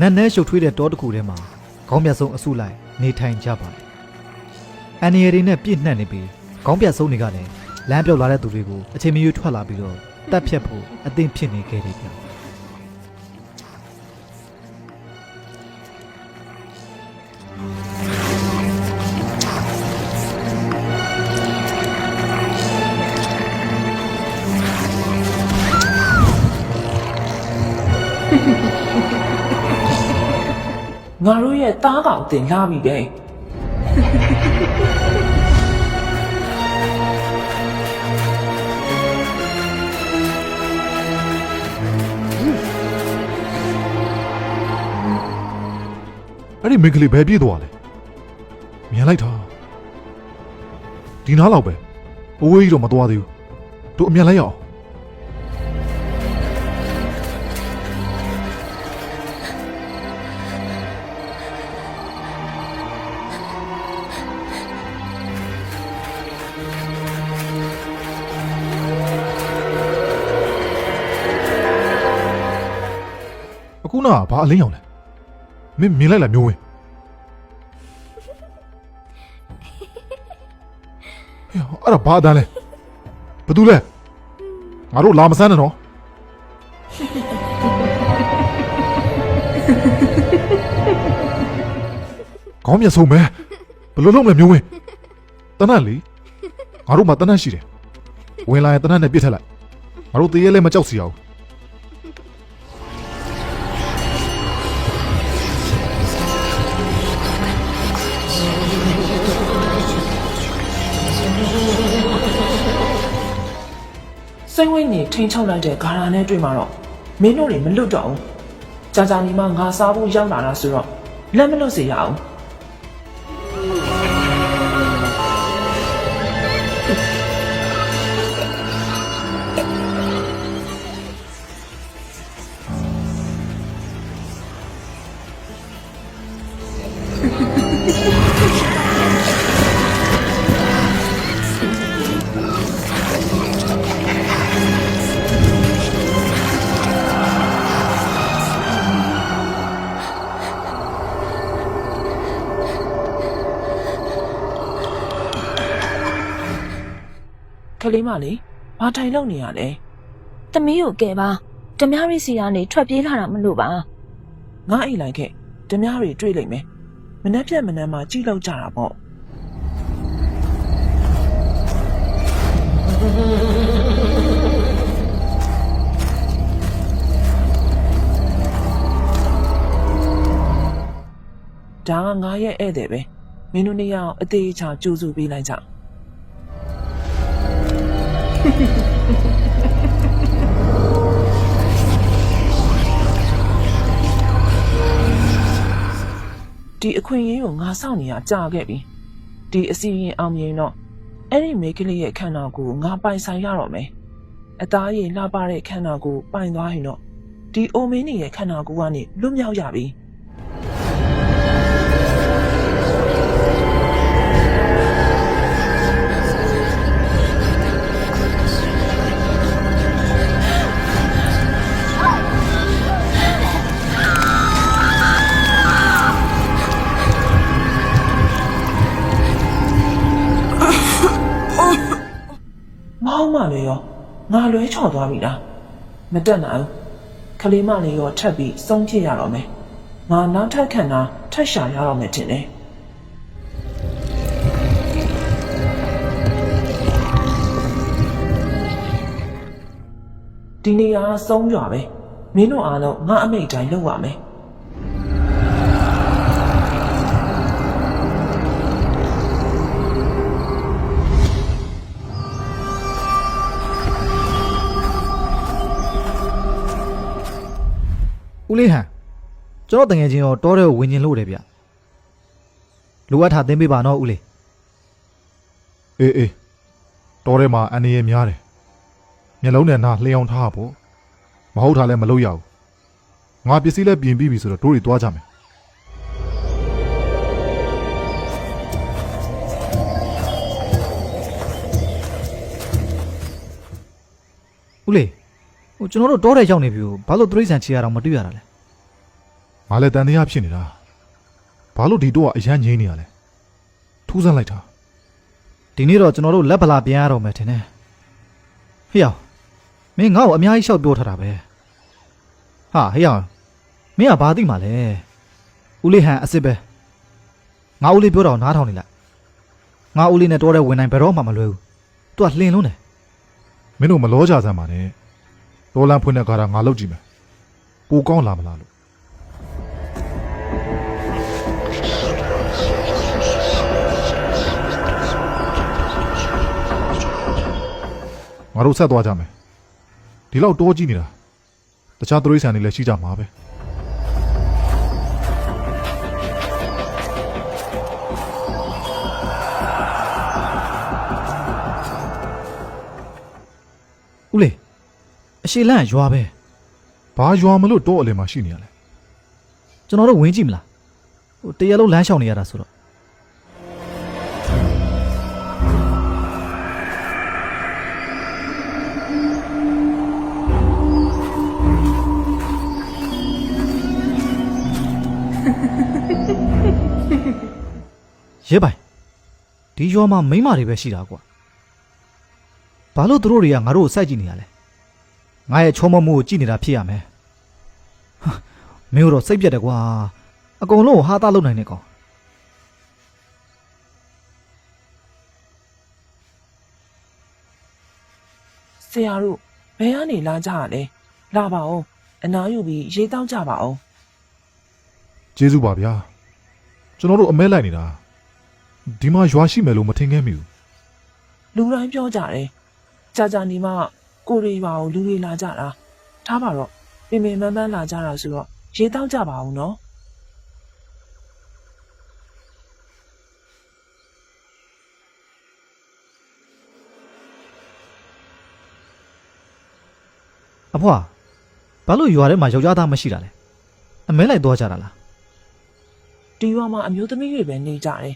နတ်နဲရှုပ်ထွေးတဲ့တောတစ်ခုထဲမှာခေါင်းပြတ်ဆုံးအစုလိုက်နေထိုင်ကြပါတယ်။အန်နီရီနဲ့ပြည့်နှက်နေပြီးခေါင်းပြတ်ဆုံးတွေကလည်းလမ်းပြောက်လာတဲ့သူတွေကိုအချိန်မရွေးထွက်လာပြီးတော့တပ်ဖြတ်ဖို့အသင့်ဖြစ်နေခဲ့တယ်ဗျ။ငါတို့ရဲ့သားကောင်တင်လာပြီပဲအဲ့ဒီမိန်းကလေးဘယ်ပြေးသွားလဲမြင်လိုက်တာဒီနားလောက်ပဲအဝေးကြီးတော့မသွားသေးဘူးတို့အမြန်လိုက်ရအောင်အခုနာဘာအလင်းရောင်လဲမင်းမြင်လိုက်လားမျိုးဝင်အဲ့ဒါဘာအတန်းလဲဘာတူလဲငါတို့လာမစမ်းနဲ့နော်ကောင်းမြတ်ဆုံးပဲဘယ်လိုလုပ်မလဲမျိုးဝင်တနတ်လေငါတို့မှာတနတ်ရှိတယ်ဝင်လာရင်တနတ်နဲ့ပြစ်ထက်လိုက်ငါတို့တရေလဲမကြောက်စီအောင်စိတ်ဝိညာဉ်ထိန်းချုပ်လိုက်တဲ့ဂါရာနဲ့တွေ့မှာတော့မင်းတို့တွေမလွတ်တော့ဘူးကြာကြာနေမှငါစားဖို့ရောက်လာတာဆိုတော့လက်မလွတ်စေရအောင်ကလေးမလေးဘာထိုင်လို့နေရလဲ ။သမီးကိုကဲပါ။ဓမြရီစီကနေထွက်ပြေးလာတာမလို့ပါ ငါအိမ်လိုက်ခဲ့ဓမြတွေတွေ့လိမ့်မယ်မနှက်ပြက်မနှမ်းမှကြည့်လောက်ကြတာပေါ့ဒါကငါရဲ့ဧည့်သည်ပဲမင်းတို့နှစ်ယောက်အသေးချာကြိုးစုပေးလိုက်ကြဒီအခွင့်အရေးကိုငါစောင့်နေရကြာခဲ့ပြီဒီအစီရင်အောင်မြင်တော့အဲ့ဒီမိန်းကလေးရဲ့ခန္ဓာကိုယ်ငါပိုင်ဆိုင်ရတော့မယ်အသားရည်လှပတဲ့ခန္ဓာကိုယ်ပိုင်သွားရင်တော့ဒီအိုမင်းကြီးရဲ့ခန္ဓာကိုယ်ကနေလွတ်မြောက်ရပြီမောင်းမလေးရောငါလွဲချော်သွားပြီလားမတက်နိုင်ဘူးခလေးမလေးရောထပ်ပြီးဆုံးဖြစ်ရတော့မယ်ငါနောက်ထပ်ခံတာထပ်ရှာရတော့မယ်ထင်တယ်ဒီနေရာဆုံးကြပဲမင်းတို့အားလုံးငါအမိတ်တိုင်းလုပ်ရမယ်ဦးလေးဟန်ကျွန်တော်တငယ်ချင်းရောတောထဲကိုဝင်ကျင်လို့တယ်ဗျလိုအပ်တာသင်ပေးပါနော်ဦးလေး အေးတော်ထဲမှာအန်ဒီရဲ့များတယ်မျက်လုံးနဲ့နားလျှောင်းထားဖို့မဟုတ်တာလည်းမလုပ်ရဘူးငါပစ္စည်းလည်းပြင်ပြီးပြီဆိုတော့တို့တွေသွားကြမယ်ဦးလေးဟိုကျွန်တော်တို့တောထဲရောက်နေပြီဘာလို့တရိษံချီရအောင်မတွေ့ရတာလဲ ငါလည်းတန်တရားဖြစ်နေတာဘာလို့ဒီတော့အရန်ငိမ့်နေရလဲထူးဆန်းလိုက်တာ ဒီနေ့တော့ကျွန်တော်တို့လက်ဗလာပြန်ရတော့မယ်ထင်တယ်ဟေ့အောင်မင်းငါ့ကိုအများကြီးရှောက်ပြောထားတာပဲဟာဟေ့အောင်မင်းကဘာသိမှလဲဦးလေးဟန်အစ်စ်ပဲငါဦးလေးပြောတော့နားထောင်နေလိုက်ငါဦးလေးနဲ့တော်တဲ့ဝင်နိုင်ဘယ်တော့မှမလွဲဘူးသူကလှင်လုံးတယ် မင်းတို့မလောကြစမ်းပါနဲ့တော်လန်ဖွင့်တဲ့ကားတာငါလုပ်ကြည့်မယ်ပိုကောင်းလာမလားလို့ငါတို့ဆက်သွားကြမယ်ဒီလောက်တိုးကြည့်နေတာတခြားသရိษံတွေလည်းရှိကြမှာပဲဦးလေးအရှိလန့်ရွာပဲ ဘာရွာမလို့တော့အလယ်မှာရှိနေရလဲ ကျွန်တော်တို့ဝင်ကြည့်မလားဟိုတရလုံးလမ်းလျှောက်နေရတာဆိုတော့ရဲပိုင်ဒီရွာမှာမိန်းမတွေပဲရှိတာကွာဘာလို့သူတို့တွေကငါတို့ကိုစိုက်ကြည့်နေရလဲငါရဲ့ချောမမှုကိုကြည့်နေတာဖြစ်ရမယ်ဟာမင်းတို့စိတ်ပြတ်တယ်ကွာအကုန်လုံးကိုဟာသားလုပ်နိုင်နေကောင် ဆရာတို့ဘယ်ကနေလာကြရလဲလာပါဦးအနားယူပြီးရေတောက်ကြပါဦး ကျေးဇူးပါဗျာကျွန်တော်တို့အမဲလိုက်နေတာဒီမှာရွာရှိမယ်လို့မထင်ခဲ့မိဘူး လူတိုင်းပြောကြတယ်ကြာကြာနေမှကိုရီပါကိုလူတွေလာကြတာထားပါတော့ပင်ပင်ပန်းပန်းလာကြတာဆိုတော့ရေတောက်ကြပါဦးနော် အဖွာဘာလို့ရွာထဲမှာယောက်ျားသားမရှိတာလဲအမဲလိုက်သွားကြတာလား ဒီရွာမှာအမျိုးသမီးတွေပဲနေကြတယ်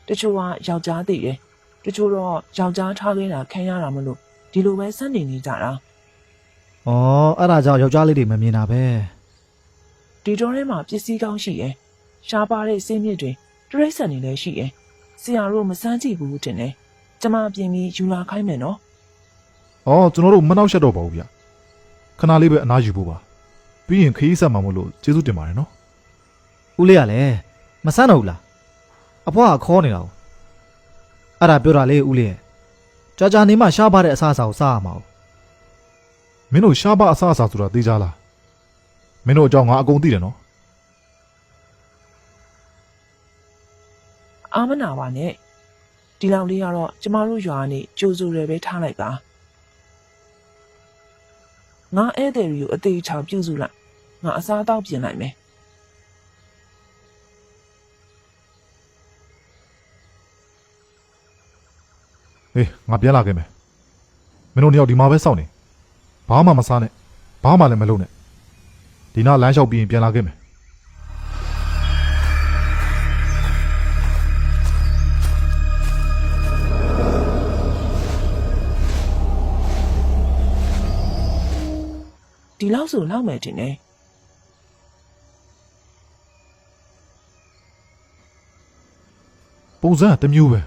တချို့ကယောက်ျားသိတယ်တချို့တော့ယောက်ျားထားခဲ့တာခံရတာမလို့ဒီလိုပဲစက်နေကြတာ ဩအဲ့ဒါကြောင့်ယောက်ျားလေးတွေမမြင်တာပဲ ဒီတော့ထဲမှာပစ္စည်းကောင်းရှိတယ်ရှားပါတဲ့စင်းမြစ်တွေတရိတ်ဆန်တွေလည်းရှိတယ်ဆရာတို့မစမ်းကြည့်ဘူးတင်တယ်ကျမပြင်ပြီးယူလာခိုင်းမယ်နော် အော်ကျွန်တော်တို့မနှောက်ရှက်တော့ပါဘူးဗျခဏလေးပဲအနားယူဖို့ပါပြီးရင်ခရီးဆက်မှာမို့လို့ကျေးဇူးတင်ပါတယ်နော် ဦးလေးကလည်းမဆန်းတော့ဘူးလားအဖွာကခေါ်နေတာကိုအဲ့ဒါပြောတာလေဦးလေးရဲ့ကြာကြာနေမှရှားပါတဲ့အစားအစာကိုစားရမှာ မင်းတို့ရှားပါအဆအဆဆိုတာသိကြလားမင်းတို့အကြောင်းငါအကုန်သိတယ်နော် အာမနာပါနဲ့ဒီလောက်လေးကတော့ကျမတို့ရွာကနေကြိုးစိုးရပဲထားလိုက်ပါငါဧည့်သည်တွေကိုအသေးချောင်ပြုစုလိုက်ငါအစားတောက်ပြင်လိုက်မယ် ဟေးငါပြန်လာခဲ့မယ်မင်းတို့နှစ်ယောက်ဒီမှာပဲစောင့်နေဘာမှမစားနဲ့ဘာမှလည်းမလုပ်နဲ့ဒီနားလမ်းလျှောက်ပြီးရင်ပြန်လာခဲ့မယ် ဒီလောက်ဆိုလောက်မယ်တင်တယ် ပုံစံကတစ်မျိုးပဲ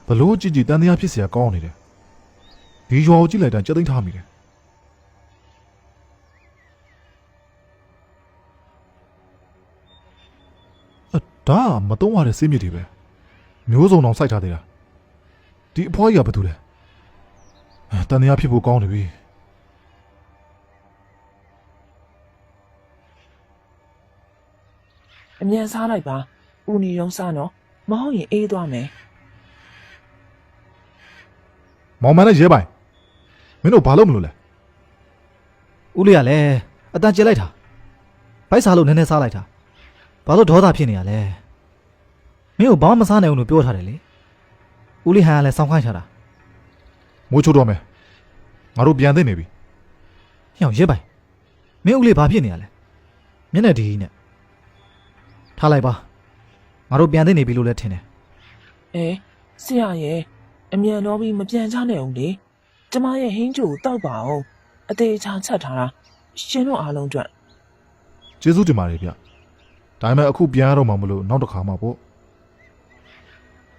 ဘလို့ကြည့်ကြည့်တန်တရားဖြစ်เสียကောင်းနေတယ်ဒီရွာကိုကြည့်လိုက်တိုင်းကြက်သိမ်းထားမိတယ်ဒါမတုံးရတဲ့စေးမြစ်တွေပဲမျိုးစုံအောင်စိုက်ထားသေးတာဒီအဖွားကြီးကဘာတူလဲတန်တရားဖြစ်ဖို့ကောင်းနေပြီ အမြန်စားလိုက်ပါဦးနီရုံးစားနော်မဟုတ်ရင်အေးသွားမယ် မောင်မန်းနဲ့ရဲပိုင်မင်းတို့ဘာလို့မလို့လဲ ဦးလေးကလည်းအတန်ကျလိုက်တာဗိုက်စားလို့နည်းနည်းစားလိုက်တာဘာလို့ဒေါသဖြစ်နေရလဲမင်းကိုဘာမှမစားနိုင်ဘူးလို့ပြောထားတယ်လေဦးလေးဟန်ကလည်းစောင်းခိုင်းထားတာ မိုးချိုးတော့မယ်ငါတို့ပြန်သိနေပြီ ဟေ့အောင်ရဲပိုင်မင်းဦးလေးဘာဖြစ်နေရလဲမျက်နှာဒီနဲ့ထားလိုက်ပါငါတို့ပြန်သိနေပြီလို့လည်းထင်တယ် အဲဆရာရဲ့အမြန်တော့ပြီးမပြန်ချနိုင်အောင်လေကျမရဲ့ဟင်းချိုကိုတောက်ပါအောင်အသေးချာချက်ထားတာရှင်တို့အားလုံးအတွက် ကျေးဇူးတင်ပါတယ်ဗျ ဒါပေမဲ့အခုပြန်ရတော့မှမလို့နောက်တစ်ခါမှပေါ့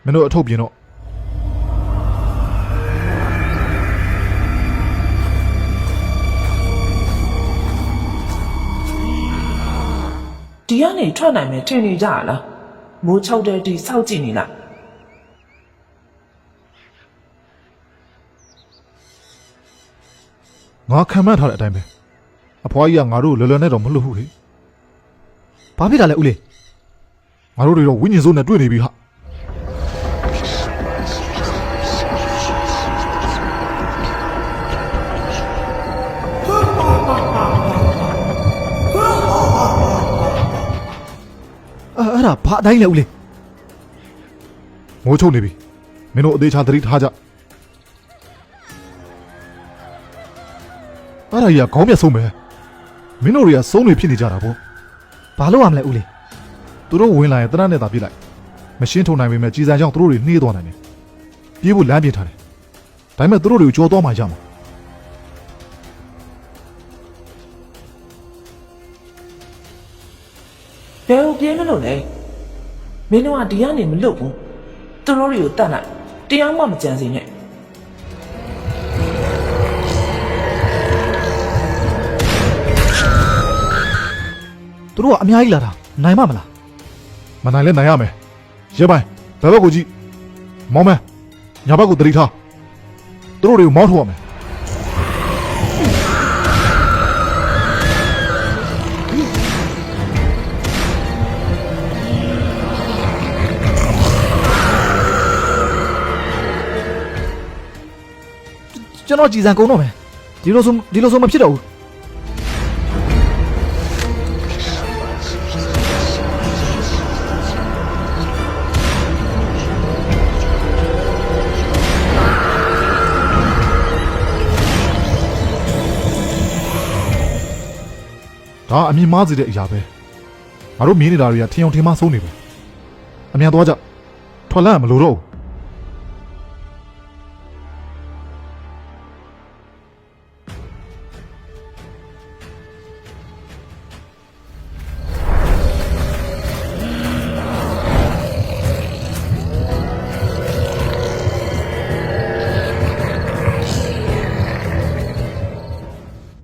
မင်းတို့အထုပ်ပြင်တော့ ဒီကနေထွက်နိုင်မယ်ထင်နေကြလားမိုးချုပ်တဲ့ဒီစောက်ကြည့်နေလား ငါခံမှန်းထားတဲ့အတိုင်းပဲအဖွားကြီးကငါတို့လွယ်လွယ်နဲ့တော့မလွတ်ဘူးလေ ဘာဖြစ်တာလဲဦးလေး ငါတို့တွေတော့ဝိညာဉ်စိုးနဲ့တွေ့နေပြီဟာ အဲ့ဒါဘာအတိုင်းလဲဦးလေး မိုးချုပ်နေပြီမင်းတို့အသေးချာသတိထားကြအဲ့ဒါကြီးကခေါင်းပြတ်ဆုံးပဲမင်းတို့တွေကဆုံးတွေဖြစ်နေကြတာပေါ့ ဘာလို့ရမလဲဦးလေး သူတို့ဝင်လာရင်တနတ်နဲ့သာပြစ်လိုက်မရှင်းထုံနိုင်ပေမဲ့ကြည်စံကြောင့်သူတို့တွေနှေးသွားနိုင်တယ်ပြေးဖို့လမ်းပြင်ထားတယ်ဒါပေမဲ့သူတို့တွေကိုကြောသွားမှရမှာ ဘယ်လိုပြေးမလို့လဲမင်းတို့ကဒီကနေမလွတ်ဘူးသူတို့တွေကိုတတ်လိုက်တရားမှမကြံစီနဲ့ သူတို့ကအများကြီးလာတာနိုင်မမလား မနိုင်လဲနိုင်ရမယ်ရဲပိုင်းဘယ်ဘက်ကိုကြည့်မောင်းမညာဘက်ကိုသတိထားသူတို့တွေကိုမောင်းထုတ်ရမယ် ကျွန်တော်ကြည်စံကုန်တော့မယ်ဒီလိုဆိုမဖြစ်တော့ဘူး ဒါအမြင်မားစေတဲ့အရာပဲငါတို့မြင်နေတာတွေကထင်အောင်ထင်မှားဆုံးနေပဲအမြန်သွားကြထွက်လန့်မလို့တော့ဘူး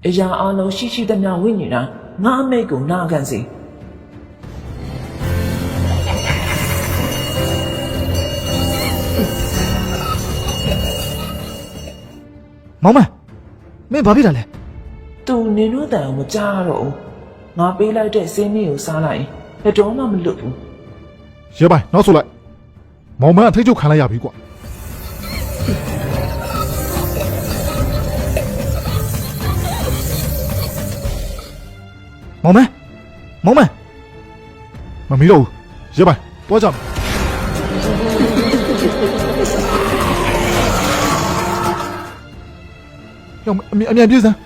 အရာအလုံးရှိရှိသမျှဝိညာဉ်တိုင်းငါအမိတ်ကိုနာခံစေ မောင်မမင်းဘာဖြစ်တာလဲ သူနင်တို့တန်ကိုမကြားတော့ဘူးငါပေးလိုက်တဲ့စင်းလေးကိုစားလိုက်ရင်ဘယ်တော့မှမလွတ်ဘူး ရဲပိုင်းနောက်ဆိုလိုက်မောင်မအထိတ်ချုပ်ခံလိုက်ရပြီကွာ မောင်မမမီတော့ဘူးရဲပိုင်းသွားကြမယ်ယောအမြန်ပြေးစမ်း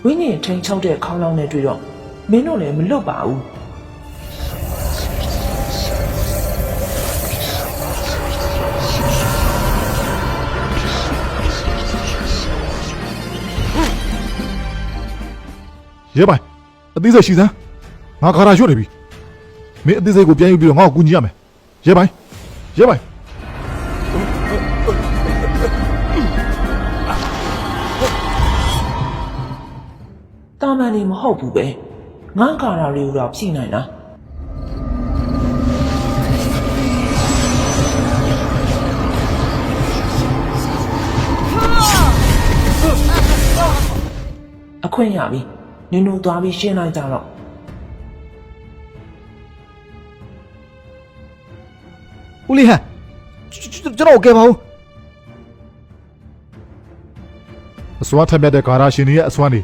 ဝိညာဉ်ထိန်ချောက်တဲ့ခေါင်းလောင်းနဲ့တွေ့တော့မင်းတို့လည်းမလွတ်ပါဘူး ရဲပိုင်းအသေးစိတ်ရှိစမ်းငါခါရရွတ်နေပြီမင်းအသေးစိတ်ကိုပြန်ယူပြီးတော့ငါ့ကိုကူညီရမယ်ရဲပိုင်း တာမန်နေမဟုတ်ဘူးပဲငါကာရာတွေကိုတော့ဖြည့်နိုင်လားအခွင့်ရပြီနင်တို့သွားပြီးရှင်းလိုက်ကြတော့ ဦးလေးဟန်ကျွန်တော်ကဲပါဦး အစွမ်းထက်မြက်တဲ့ဂါရာရှင်တွေရဲ့အစွမ်းတွေ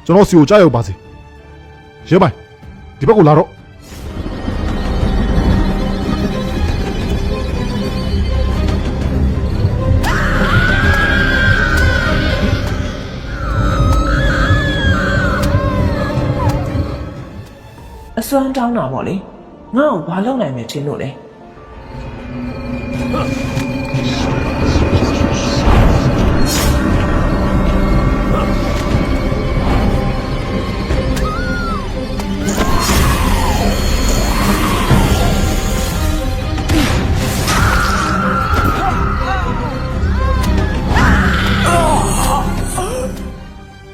ကျွန်တော်စီကိုကြားရောက်ပါစေရဲပိုင်းဒီဘက်ကိုလာတော့ စွမ်းတောင်းတာပေါ့လေငါ့ကိုဘာလုပ်နိုင်မယ်ထင်လို့လဲ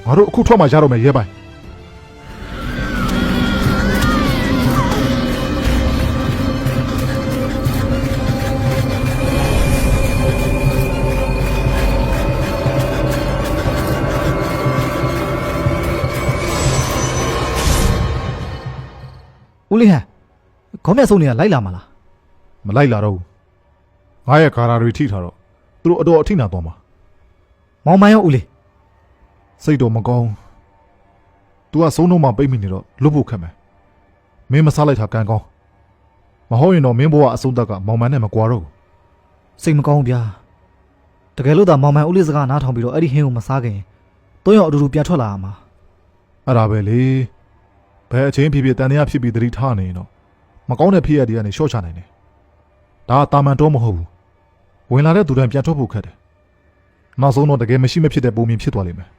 ငါတို့အခုထွက်မှရတော့မယ်ရဲပိုင်ဦးလေးဟန်ခေါင်းပြဆုံးတွေကလိုက်လာမလား မလိုက်လာတော့ဘူးငါရဲ့ကာရာတွေထိထားတော့သူတို့အတော်အထိနာသွားမှာ မောင်မိုင်းရောဦးလေး စိတ်တော့မကောင်း तू ကဆုံးတော့မှပိတ်မိနေတော့လွတ်ဖို့ခက်မယ်မင်းမစားလိုက်တာကံကောင်းမဟုတ်ရင်တော့မင်းဘဝအဆုံးသက်ကမောင်မန်းနဲ့မကွာတော့ဘူး စိတ်မကောင်းဘူးဗျာတကယ်လို့သာမောင်မိုင်းဦးလေးစကားနားထောင်ပြီးတော့အဲ့ဒီဟင်းကိုမစားခင်သုံးယောက်အတူတူပြန်ထွက်လာရမှာ အဲ့ဒါပဲလေဘယ်အချင်းဖြစ်ဖြစ်တန်တရားဖြစ်ပြီးသတိထားနေရင်တော့မကောင်းတဲ့ဖြစ်ရတဲ့ကနေရှော့ချနိုင်တယ်ဒါကတာမန်တော့မဟုတ်ဘူးဝင်လာတဲ့သူတိုင်းပြန်ထွက်ဖို့ခက်တယ်နောက်ဆုံးတော့တကယ်မရှိမဖြစ်တဲ့ပုံမြင်ဖြစ်သွားလိမ့်မယ်